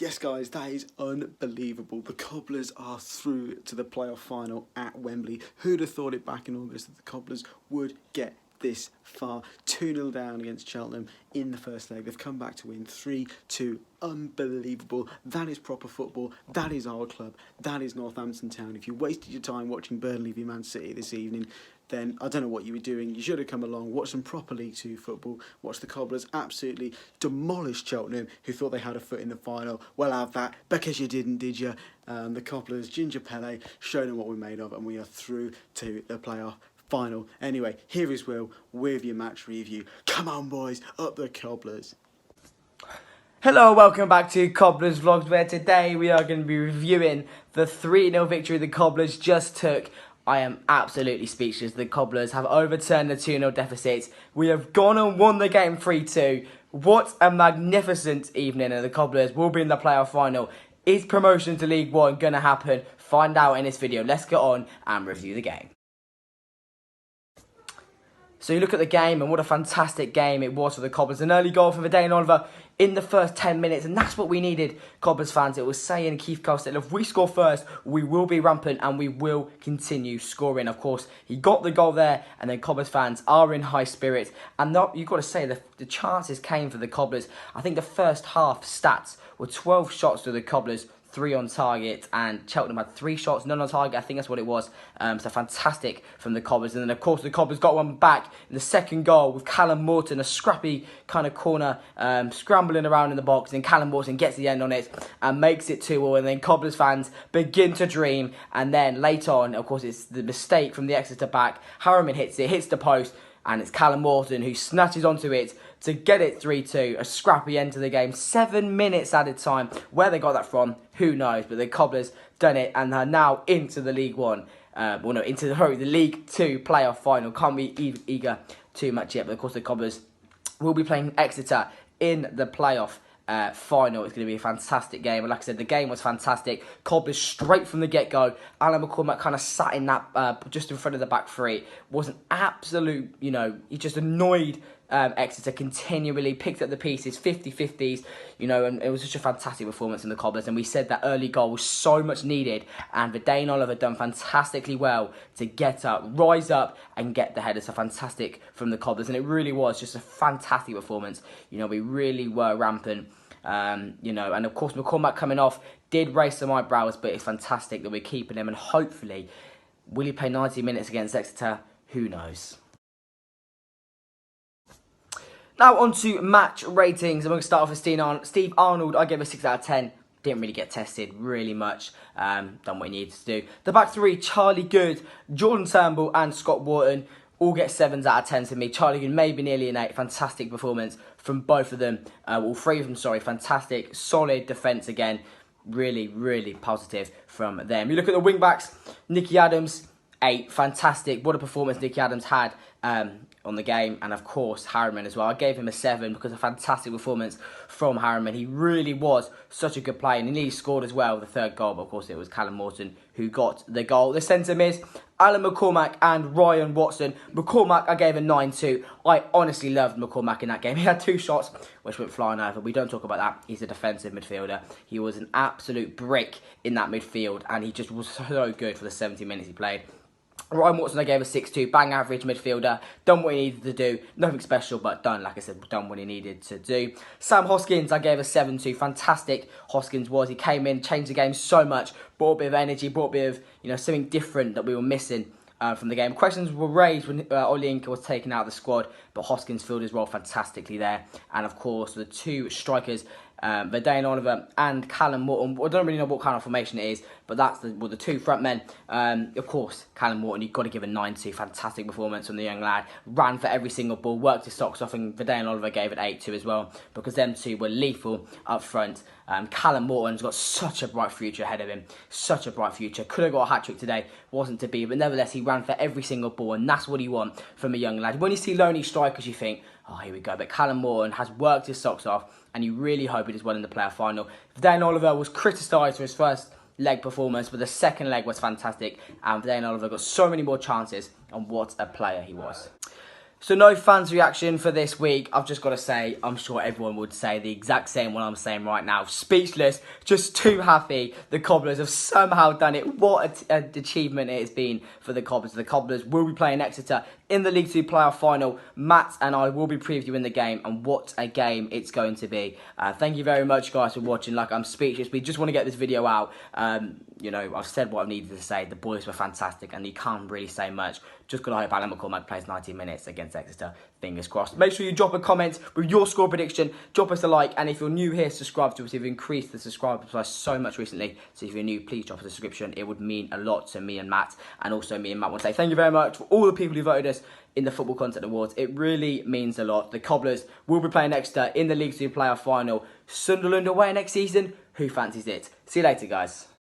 Yes, guys, that is unbelievable. The Cobblers are through to the playoff final at Wembley. Who'd have thought it back in August that the Cobblers would get this far? 2-0 down against Cheltenham in the first leg. They've come back to win 3-2. Unbelievable. That is proper football. That is our club. That is Northampton Town. If you wasted your time watching Burnley v Man City this evening, then I don't know what you were doing. You should have come along, watched some proper League 2 football, watched the Cobblers absolutely demolish Cheltenham, who thought they had a foot in the final. Well, have that, because you didn't, did you? The Cobblers, Ginger Pele, showing them what we're made of, and we are through to the playoff final. Anyway, here is Will with your match review. Come on, boys, up the Cobblers. Hello, welcome back to Cobblers Vlogs, where today we are going to be reviewing the 3-0 victory the Cobblers just took. I am absolutely speechless. The Cobblers have overturned the 2-0 deficit. We have gone and won the game 3-2. What a magnificent evening, and the Cobblers will be in the playoff final. Is promotion to League 1 going to happen? Find out in this video. Let's get on and review the game. So you look at the game, and what a fantastic game it was for the Cobblers. An early goal from Dane Oliver in the first 10 minutes, and that's what we needed, Cobblers fans. It was saying Keith Cole, if we score first, we will be rampant and we will continue scoring. Of course, he got the goal there, and then Cobblers fans are in high spirits. And you've got to say, the chances came for the Cobblers. I think the first half stats were 12 shots to the Cobblers, 3 on target, and Cheltenham had 3 shots, none on target. I think that's what it was. So fantastic from the Cobblers. And then, of course, the Cobblers got one back in the second goal with Callum Morton, a scrappy kind of corner, scrambling around in the box. And Callum Morton gets the end on it and makes it 2-2. And then Cobblers fans begin to dream. And then later on, of course, it's the mistake from the Exeter back. Harriman hits the post, and it's Callum Morton who snatches onto it to get it 3-2, a scrappy end to the game. 7 minutes added time. Where they got that from, who knows? But the Cobblers done it and are now into the League 1. Into the League 2 playoff final. Can't be eager too much yet. But of course, the Cobblers will be playing Exeter in the playoff final. It's going to be a fantastic game. And like I said, the game was fantastic. Cobblers straight from the get-go. Alan McCormack kind of sat in that just in front of the back three. Was an absolute, he just annoyed Exeter continually, picked up the pieces, 50-50s, and it was just a fantastic performance in the Cobblers. And we said that early goal was so much needed, and Dane Oliver done fantastically well to get up, rise up, and get the header. So fantastic from the Cobblers, and it really was just a fantastic performance. We really were rampant. And of course McCormack coming off did raise some eyebrows, but it's fantastic that we're keeping him, and hopefully, will he play 90 minutes against Exeter? Who knows? Now on to match ratings. I'm going to start off with Steve Arnold. I gave a 6 out of 10. Didn't really get tested really much. Done what he needed to do. The back three, Charlie Good, Jordan Turnbull and Scott Wharton, all get 7s out of 10 to me. Charlie Good maybe nearly an 8. Fantastic performance from both of them. All 3 of them, sorry. Fantastic, solid defence again. Really, really positive from them. You look at the wing backs, Nicky Adams, 8. Fantastic. What a performance Nicky Adams had on the game. And of course, Harriman as well. I gave him a 7 because of a fantastic performance from Harriman. He really was such a good player. And he nearly scored as well, the third goal. But of course, it was Callum Morton who got the goal. The centre mids, Alan McCormack and Ryan Watson. McCormack, I gave a 9 to. I honestly loved McCormack in that game. He had 2 shots, which went flying over. We don't talk about that. He's a defensive midfielder. He was an absolute brick in that midfield. And he just was so good for the 70 minutes he played. Ryan Watson, I gave a 6-2, bang average midfielder, done what he needed to do, nothing special, but done, like I said, done what he needed to do. Sam Hoskins, I gave a 7-2, fantastic Hoskins was, he came in, changed the game so much, brought a bit of energy, brought a bit of, something different that we were missing from the game. Questions were raised when Olinka was taken out of the squad, but Hoskins filled his role fantastically there. And of course, the 2 strikers, Dane Oliver and Callum Morton. I don't really know what kind of formation it is, but that's the 2 front men. Of course, Callum Morton, you've got to give a 9 to. Fantastic performance from the young lad. Ran for every single ball, worked his socks off, and Dane Oliver gave it 8 to as well, because them 2 were lethal up front. Callum Morton's got such a bright future ahead of him. Such a bright future. Could have got a hat-trick today. Wasn't to be, but nevertheless, he ran for every single ball, and that's what you want from a young lad. When you see lonely strikers, you think, oh, here we go. But Callum Morton has worked his socks off, and you really hope he does well in the playoff final. Dane Oliver was criticised for his first leg performance, but the second leg was fantastic, and Dane Oliver got so many more chances, and what a player he was. So no fans reaction for this week. I've just got to say, I'm sure everyone would say the exact same what I'm saying right now. Speechless, just too happy. The Cobblers have somehow done it. What an achievement it has been for the Cobblers. The Cobblers will be playing Exeter in the League 2 playoff final. Matt and I will be previewing the game, and what a game it's going to be. Thank you very much, guys, for watching. Like, I'm speechless. We just want to get this video out. You know, I've said what I needed to say. The boys were fantastic, and you can't really say much. Just got to hope Alan McCormack plays 90 minutes against Exeter. Fingers crossed. Make sure you drop a comment with your score prediction. Drop us a like, and if you're new here, subscribe to us. We've increased the subscribers by so much recently. So if you're new, please drop us a subscription. It would mean a lot to me and Matt, and also me and Matt want to say thank you very much for all the people who voted us in the Football Content Awards. It really means a lot. The Cobblers will be playing Exeter in the League 2 playoff final. Sunderland away next season. Who fancies it? See you later, guys.